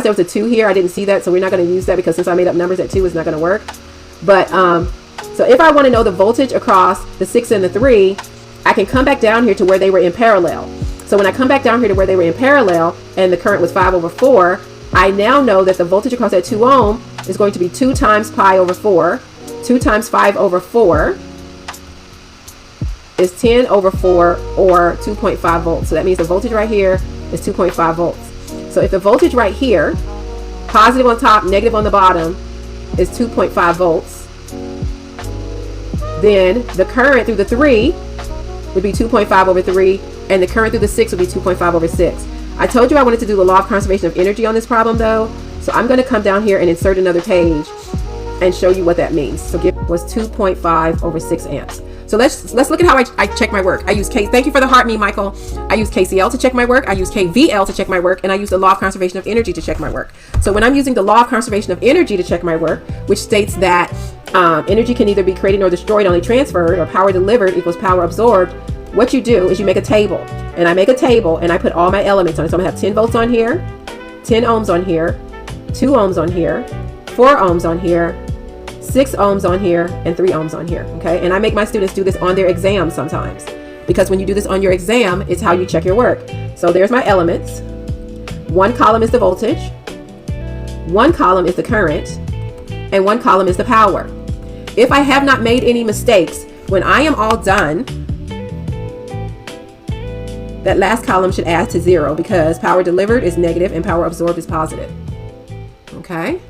there was a 2 here. I didn't see that, so we're not going to use that because since I made up numbers at 2, it's not going to work. But so if I want to know the voltage across the 6 and the 3, I can come back down here to where they were in parallel. So when I come back down here to where they were in parallel and the current was 5/4, I now know that the voltage across that 2 ohm is going to be 2 times pi over 4. 2 times 5/4 is 10/4 or 2.5 volts. So that means the voltage right here is 2.5 volts. So if the voltage right here, positive on top, negative on the bottom, is 2.5 volts, then the current through the 3 would be 2.5/3, and the current through the 6 would be 2.5/6. I told you I wanted to do the law of conservation of energy on this problem though, so I'm going to come down here and insert another page and show you what that means. So it was 2.5/6 amps. So let's look at how I check my work. I use thank you for the heart me, Michael. I use KCL to check my work. I use KVL to check my work, and I use the law of conservation of energy to check my work. So when I'm using the law of conservation of energy to check my work, which states that energy can neither be created nor destroyed, only transferred, or power delivered equals power absorbed, what you do is you make a table. And I make a table and I put all my elements on it. So I'm gonna have 10 volts on here, 10 ohms on here, 2 ohms on here, 4 ohms on here, 6 ohms on here, and 3 ohms on here, okay? And I make my students do this on their exam sometimes, because when you do this on your exam, it's how you check your work. So there's my elements. One column is the voltage, one column is the current, and one column is the power. If I have not made any mistakes, when I am all done, that last column should add to 0 because power delivered is negative and power absorbed is positive, okay?